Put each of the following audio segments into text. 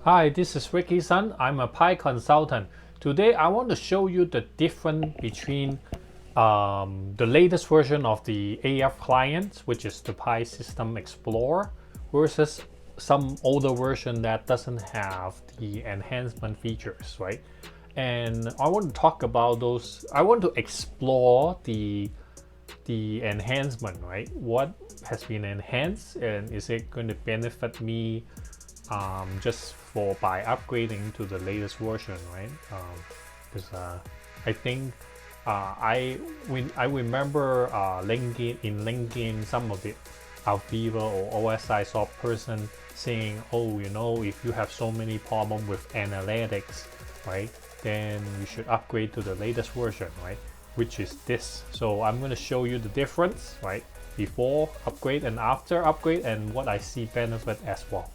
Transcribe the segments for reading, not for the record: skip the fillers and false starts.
Hi, this is Ricky Sun. I'm a Pi consultant. Today, I want to show you the difference between the latest version of the AF client, which is the Pi System Explorer, versus some older version that doesn't have the enhancement features, right? And I want to talk about those. I want to explore the enhancement, right? What has been enhanced, and is it going to benefit me just for by upgrading to the latest version, right? Because I think I remember linking some of the Alviva or OSI saw person saying, oh, if you have so many problems with analytics, right, then you should upgrade to the latest version, right? Which is this. So I'm going to show you the difference, right? Before upgrade and after upgrade, and what I see benefit as well.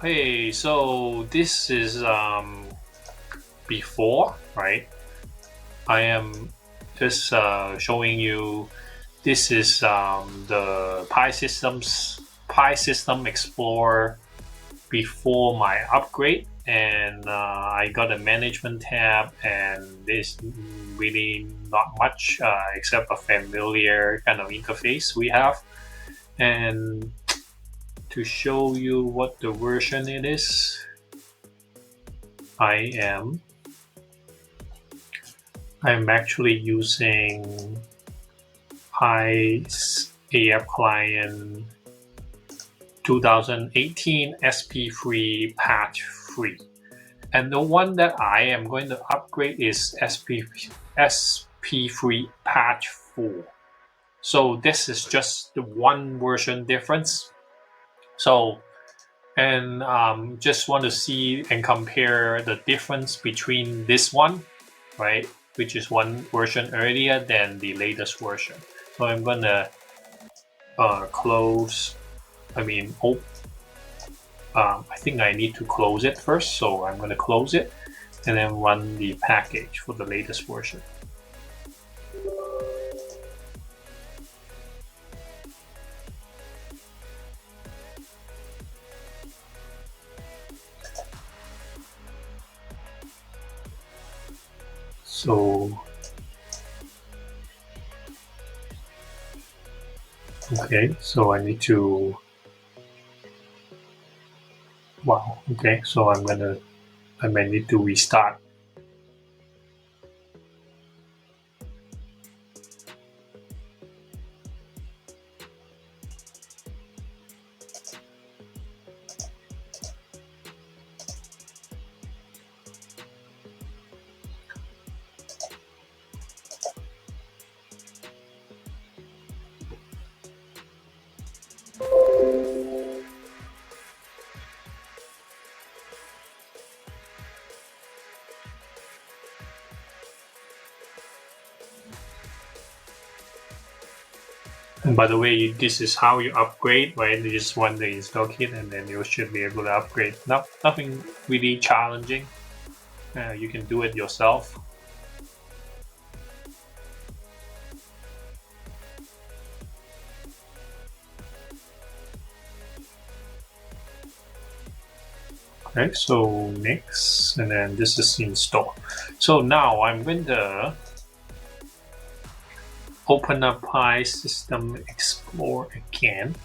Hey, so this is before, right? I am just showing you. This is the Pi System Explorer before my upgrade, and I got a management tab, and there's really not much except a familiar kind of interface we have, and to show you what the version it is, I'm actually using Pi AF Client 2018 SP3 patch 3, and the one that I am going to upgrade is SP3 patch 4. So this is just the one version difference. So, and just want to see and compare the difference between this one, right, which is one version earlier than the latest version. So I'm gonna close. I think I need to close it first, so I'm gonna close it and then run the package for the latest version. So, okay, so I need to, wow, okay, so I might need to restart. And by the way, this is how you upgrade, right? You just run the install kit and then you should be able to upgrade. Nothing really challenging. You can do it yourself. Okay, so next, and then this is install. So now I'm going to open up Pi System Explorer again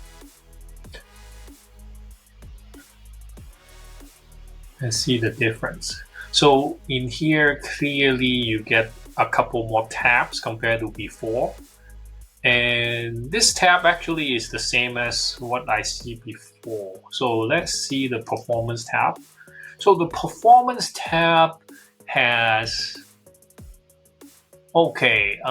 and see the difference. So in here, clearly you get a couple more tabs compared to before. And this tab actually is the same as what I see before. So let's see the performance tab. So the performance tab has, okay,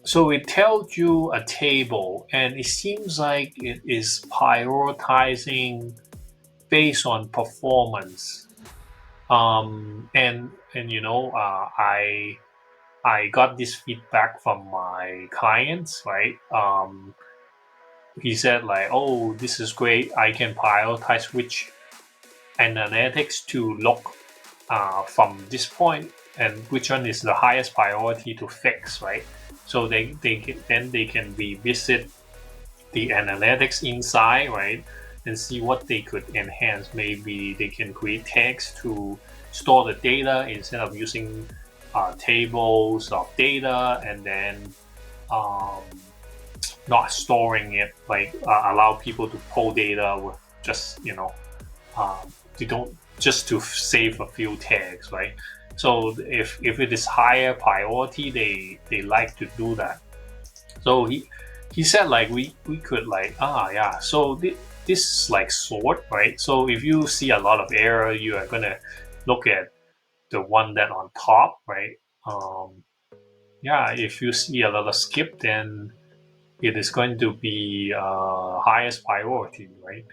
so it tells you a table, and it seems like it is prioritizing based on performance. And I got this feedback from my clients, right? He said like, oh, this is great. I can prioritize which analytics to look from this point, and which one is the highest priority to fix, right? So then they can revisit the analytics inside, right? and see what they could enhance. Maybe they can create tags to store the data instead of using tables of data, and then um, not storing it, like allow people to pull data with just they don't just to save a few tags, right? So if it is higher priority, they like to do that. So he said like we could like yeah, so this is like sort, right? So if you see a lot of error, you are gonna look at the one that on top, right? Yeah, if you see a lot of skip, then it is going to be highest priority, right?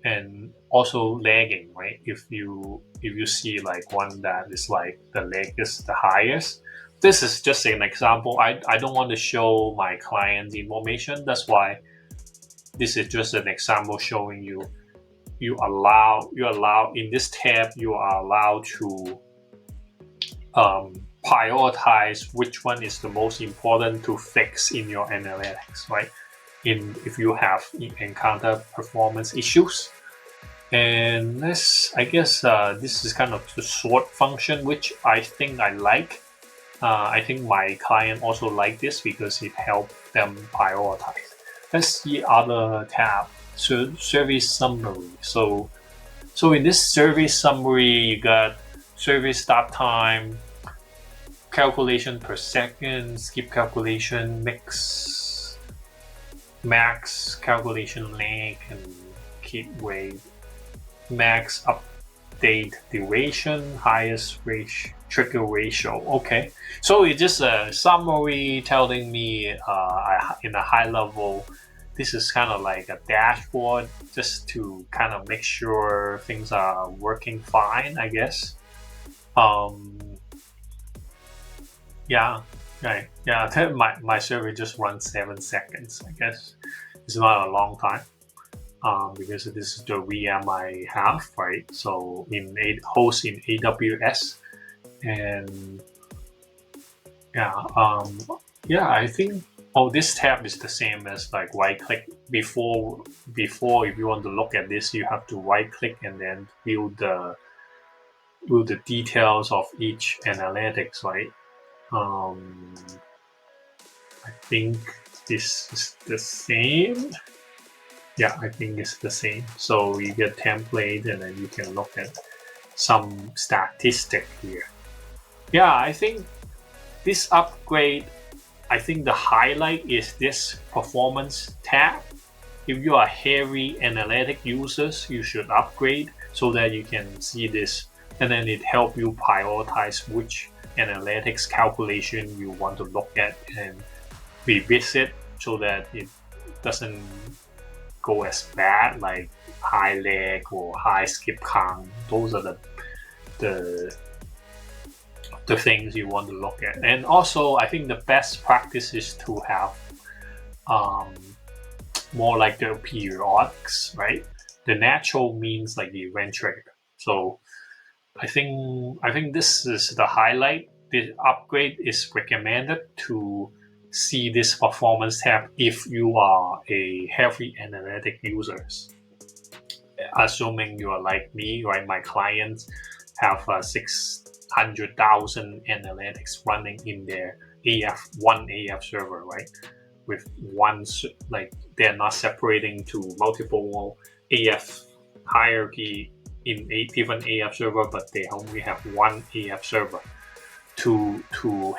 And also lagging, right? If you see like one that is like the lag is the highest. This is just an example. I don't want to show my client's information. That's why this is just an example showing you allow in this tab you are allowed to prioritize which one is the most important to fix in your analytics, right? If you have encountered performance issues. And I guess this is kind of the sort function, which I think I like. I think my client also like this because it helped them prioritize. Let's see other tab, so service summary. So in this service summary, you got service start time, calculation per second, skip calculation, max calculation lag, and keep wave, max update duration, highest trigger ratio. Okay, so it's just a summary telling me in a high level. This is kind of like a dashboard just to kind of make sure things are working fine, I guess. Yeah, right. Yeah, my survey just runs 7 seconds. I guess it's not a long time. Because this is the VM I have, right? So host in AWS, and I think this tab is the same as like right click before. If you want to look at this, you have to right click and then view the details of each analytics, right? I think this is the same. Yeah, I think it's the same. So you get template and then you can look at some statistic here. Yeah, I think this upgrade, I think the highlight is this performance tab. If you are heavy analytic users, you should upgrade so that you can see this, and then it help you prioritize which analytics calculation you want to look at and revisit so that it doesn't go as bad, like high lag or high skip count. Those are the things you want to look at. And also, I think the best practice is to have more like the periodics, right? The natural means like the event trigger. So I think this is the highlight. The upgrade is recommended to see this performance tab if you are a heavy analytic users. Assuming you are like me, right? My clients have 600,000 analytics running in their one AF server, right? With one, like they're not separating to multiple AF hierarchy in a given AF server, but they only have one AF server to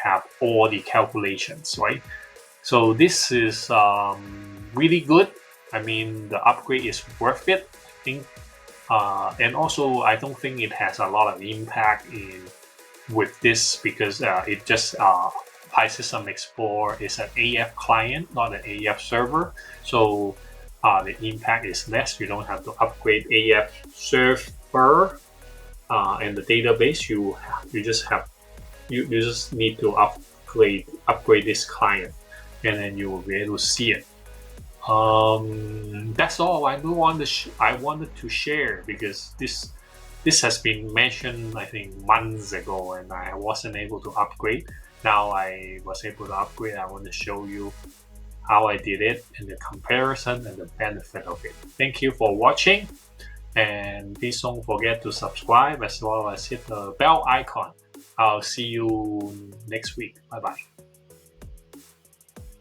have all the calculations, right? So this is really good. I mean, the upgrade is worth it, I think. And also, I don't think it has a lot of impact with this because it just PySystem Explorer is an AF client, not an AF server. So the impact is less. You don't have to upgrade AF server and the database. You just need to upgrade this client, and then you will be able to see it. That's all I wanted to share because this has been mentioned I think months ago, and I wasn't able to upgrade. Now I was able to upgrade. I want to show you how I did it and the comparison and the benefit of it. Thank you for watching, and please don't forget to subscribe as well as hit the bell icon. I'll see you next week. Bye bye.